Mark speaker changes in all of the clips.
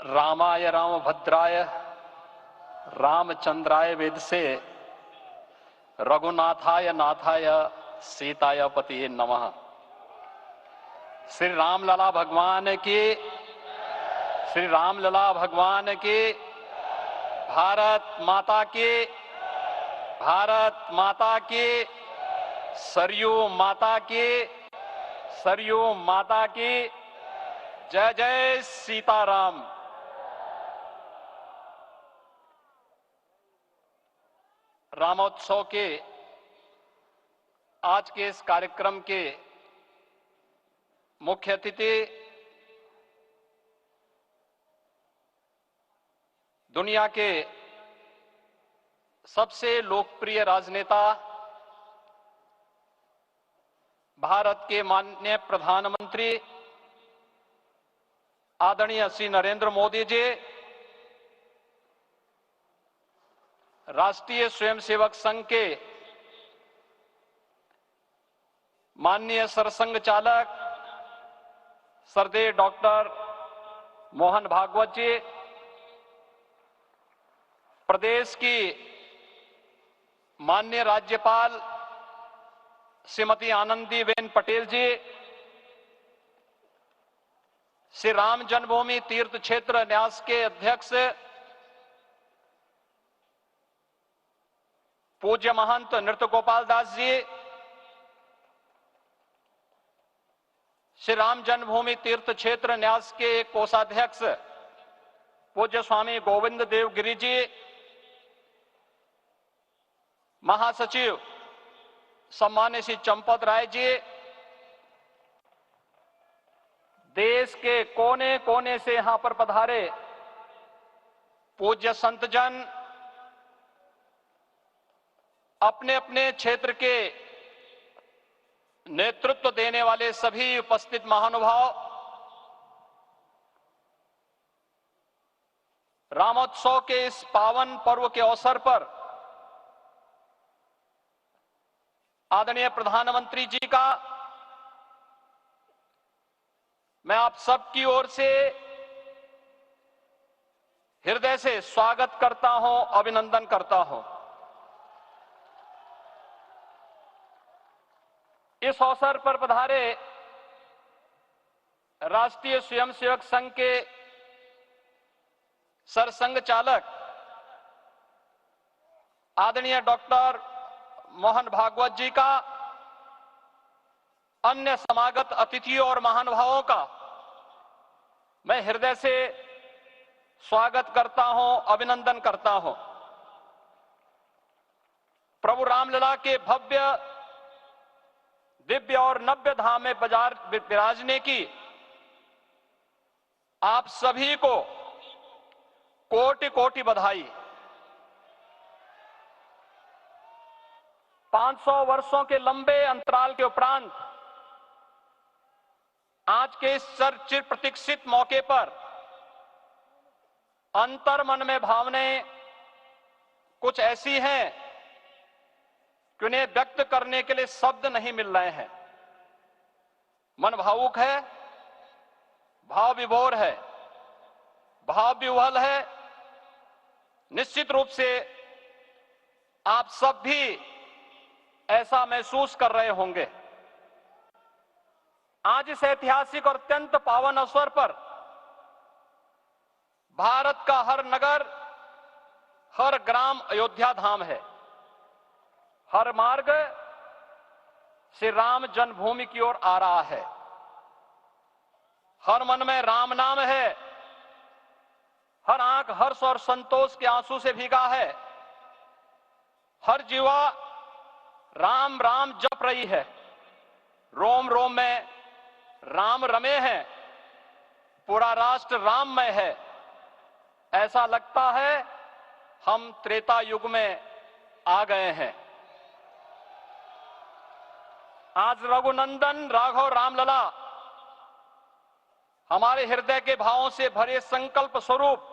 Speaker 1: रामाय रामभद्राय रामचंद्राय वेदसे रघुनाथाय नाथाय सीताय पतिये नमः। श्री रामलला भगवान की, श्री रामलला भगवान की, भारत माता की, भारत माता की, सरयू माता की, सरयू माता की, जय जय सीताराम। रामोत्सव के आज के इस कार्यक्रम के मुख्य अतिथि दुनिया के सबसे लोकप्रिय राजनेता भारत के माननीय प्रधानमंत्री आदरणीय श्री नरेंद्र मोदी जी, राष्ट्रीय स्वयंसेवक संघ के माननीय सरसंघ चालक श्रद्धेय डॉक्टर मोहन भागवत जी, प्रदेश की माननीय राज्यपाल श्रीमती आनंदीबेन पटेल जी, श्री राम जन्मभूमि तीर्थ क्षेत्र न्यास के अध्यक्ष पूज्य महंत नृत्य गोपाल दास जी, श्री राम जन्मभूमि तीर्थ क्षेत्र न्यास के कोषाध्यक्ष पूज्य स्वामी गोविंद देव गिरि जी, महासचिव सम्मान्य श्री चंपत राय जी, देश के कोने कोने से यहां पर पधारे पूज्य संतजन, अपने अपने क्षेत्र के नेतृत्व देने वाले सभी उपस्थित महानुभाव, रामोत्सव के इस पावन पर्व के अवसर पर आदरणीय प्रधानमंत्री जी का मैं आप सबकी ओर से हृदय से स्वागत करता हूं, अभिनंदन करता हूं। इस अवसर पर पधारे राष्ट्रीय स्वयंसेवक संघ के सरसंघ चालक आदरणीय डॉक्टर मोहन भागवत जी का, अन्य समागत अतिथियों और महानुभावों का मैं हृदय से स्वागत करता हूं, अभिनंदन करता हूं। प्रभु रामलला के भव्य दिव्य और नव्य धाम में विराजने की आप सभी को कोटि कोटि बधाई। 500 वर्षों के लंबे अंतराल के उपरांत आज के इस चिर प्रतीक्षित मौके पर अंतर मन में भावनाएं कुछ ऐसी हैं कि उन्हें व्यक्त करने के लिए शब्द नहीं मिल रहे हैं। मन भावुक है, भाव विभोर है, भाव विह्वल है। निश्चित रूप से आप सब भी ऐसा महसूस कर रहे होंगे। आज इस ऐतिहासिक और अत्यंत पावन अवसर पर भारत का हर नगर, हर ग्राम अयोध्या धाम है। हर मार्ग श्री राम जन्मभूमि की ओर आ रहा है। हर मन में राम नाम है। हर आंख हर्ष और संतोष के आंसू से भीगा है। हर जीवा राम राम जप रही है। रोम रोम में राम रमे हैं। पूरा राष्ट्र राममय है। ऐसा लगता है हम त्रेता युग में आ गए हैं। आज रघुनंदन राघव रामलला हमारे हृदय के भावों से भरे संकल्प स्वरूप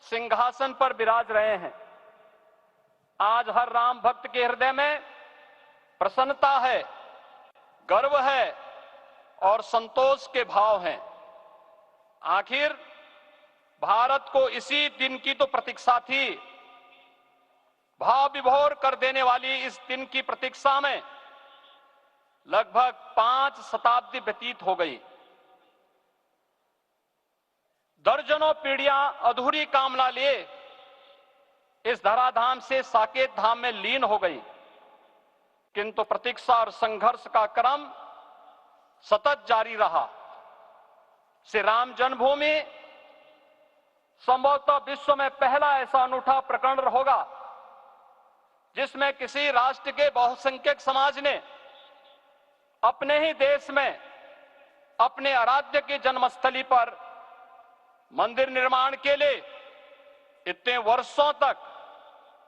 Speaker 1: सिंहासन पर विराज रहे हैं। आज हर राम भक्त के हृदय में प्रसन्नता है, गर्व है और संतोष के भाव हैं। आखिर भारत को इसी दिन की तो प्रतीक्षा थी। भाव विभोर कर देने वाली इस दिन की प्रतीक्षा में लगभग 5 शताब्दी व्यतीत हो गई। दर्जनों पीढ़ियां अधूरी कामना लिए इस धराधाम से साकेत धाम में लीन हो गई, किंतु प्रतीक्षा और संघर्ष का क्रम सतत जारी रहा। श्री राम जन्मभूमि संभवतः विश्व में पहला ऐसा अनूठा प्रकरण होगा जिसमें किसी राष्ट्र के बहुसंख्यक समाज ने अपने ही देश में अपने आराध्य की जन्मस्थली पर मंदिर निर्माण के लिए इतने वर्षों तक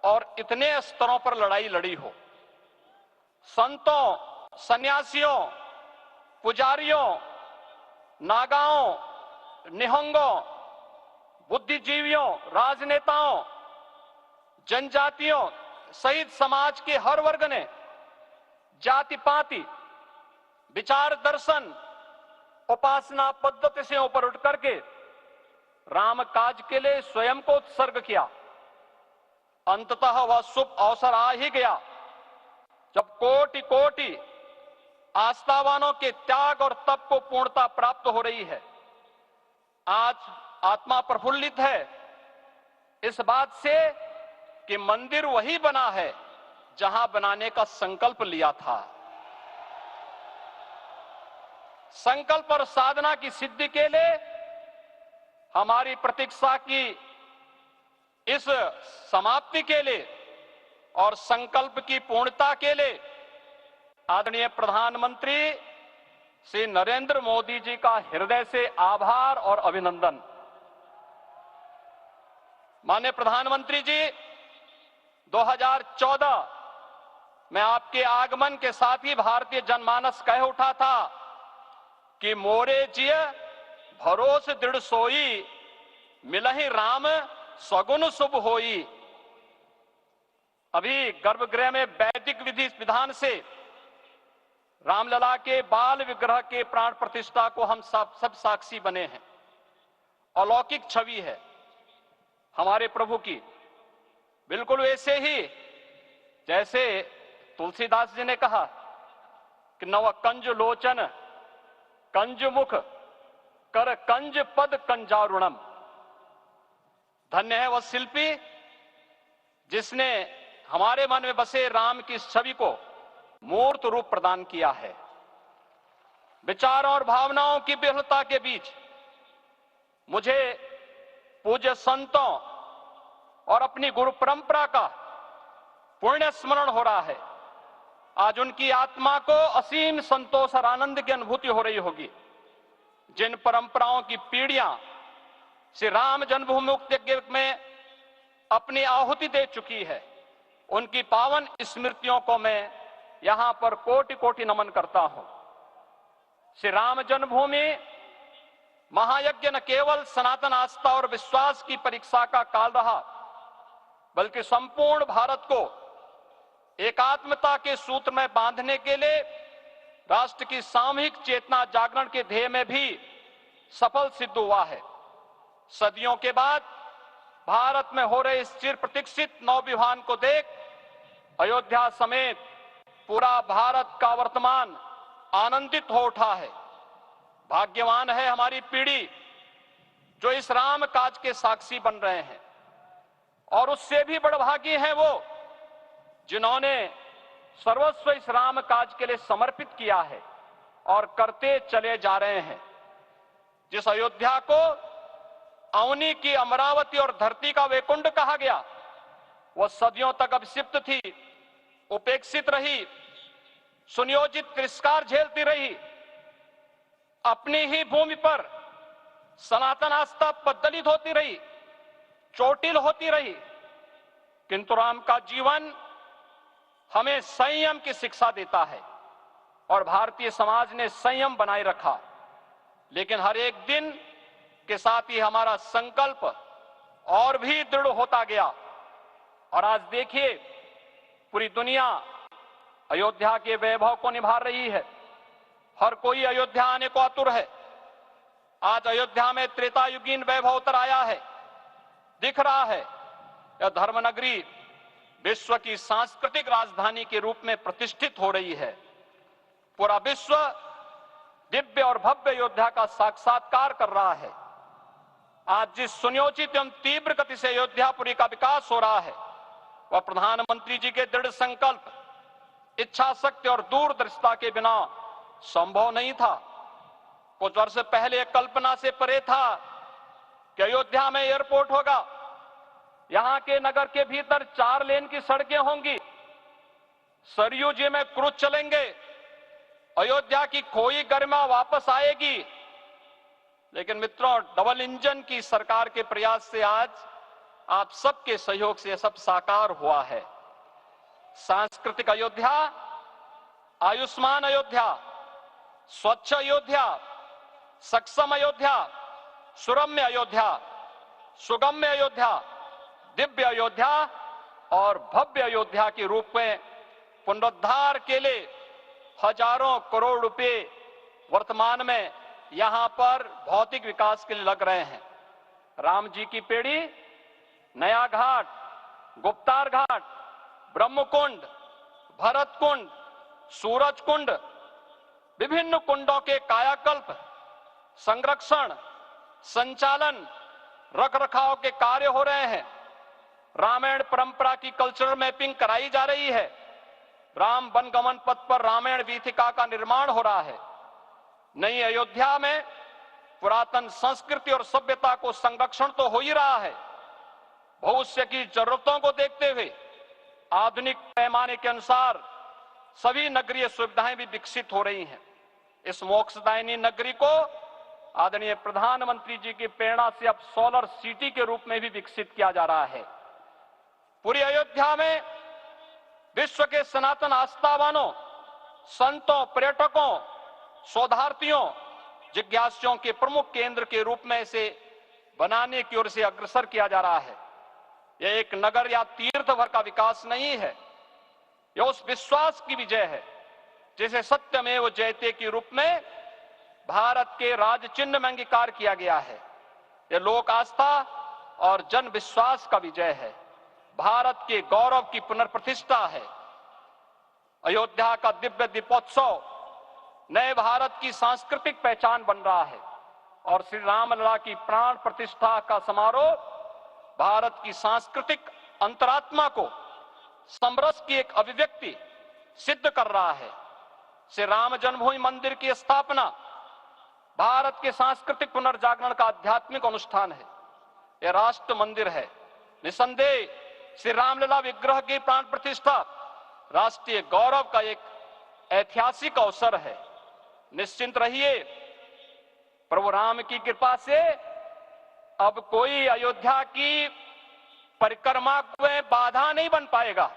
Speaker 1: और इतने स्तरों पर लड़ाई लड़ी हो। संतों, सन्यासियों, पुजारियों, नागाओं, निहंगों, बुद्धिजीवियों, राजनेताओं, जनजातियों सहित समाज के हर वर्ग ने जाति पाति, विचार दर्शन, उपासना पद्धति से ऊपर उठ करके राम काज के लिए स्वयं को उत्सर्ग किया। अंततः वह शुभ अवसर आ ही गया जब कोटि कोटि आस्थावानों के त्याग और तप को पूर्णता प्राप्त हो रही है। आज आत्मा प्रफुल्लित है इस बात से कि मंदिर वही बना है जहां बनाने का संकल्प लिया था। संकल्प और साधना की सिद्धि के लिए हमारी प्रतीक्षा की इस समाप्ति के लिए और संकल्प की पूर्णता के लिए आदरणीय प्रधानमंत्री श्री नरेंद्र मोदी जी का हृदय से आभार और अभिनंदन। माननीय प्रधानमंत्री जी, 2014 में आपके आगमन के साथ ही भारतीय जनमानस कह उठा था कि मोरे जिय भरोस दृढ़ सोई, मिलहि राम सगुन शुभ होई। अभी गर्भगृह में वैदिक विधि विधान से रामलला के बाल विग्रह के प्राण प्रतिष्ठा को हम सब साक्षी बने हैं। अलौकिक छवि है हमारे प्रभु की, बिल्कुल वैसे ही जैसे तुलसीदास जी ने कहा कि नव कंज लोचन कंज मुख कर कंज पद कंजारुणम। धन्य है वह शिल्पी जिसने हमारे मन में बसे राम की छवि को मूर्त रूप प्रदान किया है। विचारों और भावनाओं की विहलता के बीच मुझे पूज्य संतों और अपनी गुरु परंपरा का पुण्य स्मरण हो रहा है। आज उनकी आत्मा को असीम संतोष और आनंद की अनुभूति हो रही होगी। जिन परंपराओं की पीढ़ियां श्री राम जन्मभूमि मुक्ति यज्ञ में अपनी आहुति दे चुकी है, उनकी पावन स्मृतियों को मैं यहां पर कोटि कोटि नमन करता हूं। श्री राम जन्मभूमि महायज्ञ न केवल सनातन आस्था और विश्वास की परीक्षा का काल रहा, बल्कि संपूर्ण भारत को एकात्मता के सूत्र में बांधने के लिए राष्ट्र की सामूहिक चेतना जागरण के ध्येय में भी सफल सिद्ध हुआ है। सदियों के बाद भारत में हो रहे इस चिर प्रतीक्षित नवविवाह को देख अयोध्या समेत पूरा भारत का वर्तमान आनंदित हो उठा है। भाग्यवान है हमारी पीढ़ी जो इस राम काज के साक्षी बन रहे हैं, और उससे भी बड़भागी हैं वो जिन्होंने सर्वस्व इस राम काज के लिए समर्पित किया है और करते चले जा रहे हैं। जिस अयोध्या को अवनी की अमरावती और धरती का वैकुंठ कहा गया, वह सदियों तक अभिषिप्त थी, उपेक्षित रही, सुनियोजित तिरस्कार झेलती रही। अपनी ही भूमि पर सनातन आस्था पद्दलित होती रही, चोटिल होती रही, किंतु राम का जीवन हमें संयम की शिक्षा देता है और भारतीय समाज ने संयम बनाए रखा। लेकिन हर एक दिन के साथ ही हमारा संकल्प और भी दृढ़ होता गया, और आज देखिए पूरी दुनिया अयोध्या के वैभव को निभा रही है। हर कोई अयोध्या आने को आतुर है। आज अयोध्या में त्रेतायुगीन वैभव उतर आया है। दिख रहा है यह धर्मनगरी विश्व की सांस्कृतिक राजधानी के रूप में प्रतिष्ठित हो रही है। पूरा विश्व दिव्य और भव्य अयोध्या का साक्षात्कार कर रहा है। आज जिस सुनियोजित एवं तीव्र गति से अयोध्यापुरी का विकास हो रहा है वह प्रधानमंत्री जी के दृढ़ संकल्प, इच्छा शक्ति और दूरदर्शिता के बिना संभव नहीं था। कुछ वर्ष पहले कल्पना से परे था कि अयोध्या में एयरपोर्ट होगा, यहां के नगर के भीतर 4 लेन की सड़कें होंगी, सरयू जी में क्रूज चलेंगे, अयोध्या की खोई गरिमा वापस आएगी। लेकिन मित्रों, डबल इंजन की सरकार के प्रयास से आज आप सबके सहयोग से यह सब साकार हुआ है। सांस्कृतिक अयोध्या, आयुष्मान अयोध्या, स्वच्छ अयोध्या, सक्षम अयोध्या, सुरम्य अयोध्या, सुगम्य अयोध्या, दिव्य अयोध्या और भव्य अयोध्या के रूप में पुनरुद्धार के लिए हजारों करोड़ रुपए वर्तमान में यहां पर भौतिक विकास के लिए लग रहे हैं। राम जी की पेड़ी, नया घाट, गुप्तार घाट, ब्रह्मकुंड, भरत कुंड, सूरज कुंड, विभिन्न कुंडों के कायाकल्प, संरक्षण, संचालन, रखरखाव के कार्य हो रहे हैं। रामायण परंपरा की कल्चरल मैपिंग कराई जा रही है। राम वनगमन पथ पर रामायण वीथिका का निर्माण हो रहा है। नई अयोध्या में पुरातन संस्कृति और सभ्यता को संरक्षण तो हो ही रहा है, भविष्य की जरूरतों को देखते हुए आधुनिक पैमाने के अनुसार सभी नगरीय सुविधाएं भी विकसित हो रही हैं। इस मोक्षदायिनी नगरी को आदरणीय प्रधानमंत्री जी की प्रेरणा से अब सोलर सिटी के रूप में भी विकसित किया जा रहा है। पूरी अयोध्या में विश्व के सनातन आस्थावानों, संतों, पर्यटकों, शोधार्थियों, जिज्ञासुओं के प्रमुख केंद्र के रूप में इसे बनाने की ओर से अग्रसर किया जा रहा है। यह एक नगर या तीर्थ भर का विकास नहीं है, यह उस विश्वास की विजय है जिसे सत्यमेव जयते के रूप में भारत के राज चिन्ह में अंगीकार किया गया है। यह लोक आस्था और जन विश्वास का विजय है, भारत के गौरव की पुनर्प्रतिष्ठा है। अयोध्या का दिव्य दीपोत्सव नए भारत की सांस्कृतिक पहचान बन रहा है और श्री रामलला की प्राण प्रतिष्ठा का समारोह भारत की सांस्कृतिक अंतरात्मा को समरस की एक अभिव्यक्ति सिद्ध कर रहा है। श्री राम जन्मभूमि मंदिर की स्थापना भारत के सांस्कृतिक पुनर्जागरण का आध्यात्मिक अनुष्ठान है। यह राष्ट्र मंदिर है। निसंदेह श्री रामलला विग्रह की प्राण प्रतिष्ठा राष्ट्रीय गौरव का एक ऐतिहासिक अवसर है। निश्चिंत रहिए, प्रभु राम की कृपा से अब कोई अयोध्या की परिक्रमा में बाधा नहीं बन पाएगा।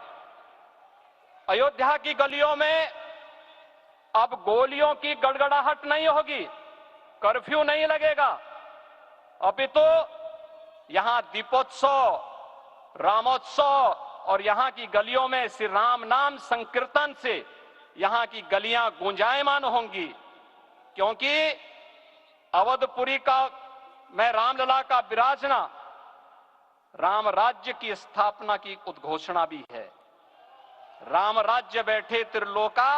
Speaker 1: अयोध्या की गलियों में अब गोलियों की गड़गड़ाहट नहीं होगी, कर्फ्यू नहीं लगेगा। अभी तो यहां दीपोत्सव, रामोत्सव और यहां की गलियों में श्री राम नाम संकीर्तन से यहां की गलियां गुंजायमान होंगी, क्योंकि अवधपुरी का में रामलला का विराजना राम राज्य की स्थापना की उद्घोषणा भी है। राम राज्य बैठे त्रिलोका,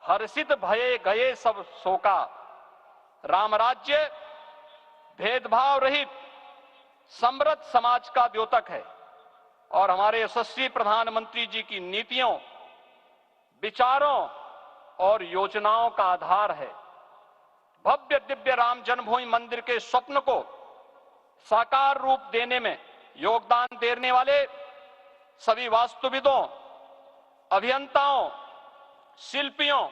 Speaker 1: हर्षित भये गए सब शोका। राम राज्य भेदभाव रहित समृद्ध समाज का द्योतक है और हमारे यशस्वी प्रधानमंत्री जी की नीतियों, विचारों और योजनाओं का आधार है। भव्य दिव्य राम जन्मभूमि मंदिर के स्वप्न को साकार रूप देने में योगदान देने वाले सभी वास्तुविदों, अभियंताओं, शिल्पियों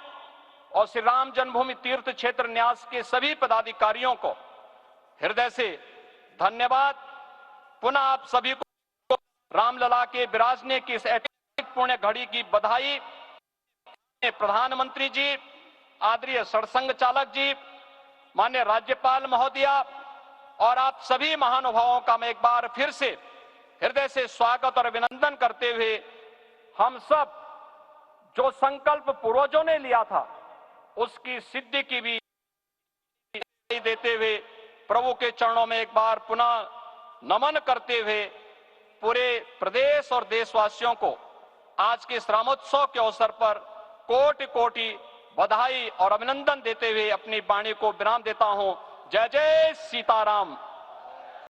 Speaker 1: और श्री राम जन्मभूमि तीर्थ क्षेत्र न्यास के सभी पदाधिकारियों को हृदय से धन्यवाद। पुनः आप सभी को रामलला के विराजने की इस ऐतिहासिक पुण्य घड़ी की बधाई। प्रधानमंत्री जी, आदरणीय सरसंघ चालक जी, माननीय राज्यपाल महोदया और आप सभी महानुभावों का मैं एक बार फिर से हृदय से स्वागत और अभिनंदन करते हुए हम सब जो संकल्प पूर्वजों ने लिया था उसकी सिद्धि की भी देते हुए प्रभु के चरणों में एक बार पुनः नमन करते हुए पूरे प्रदेश और देशवासियों को आज के इस रामोत्सव के अवसर पर कोटि कोटि बधाई और अभिनंदन देते हुए अपनी वाणी को विराम देता हूं। जय जय सीताराम।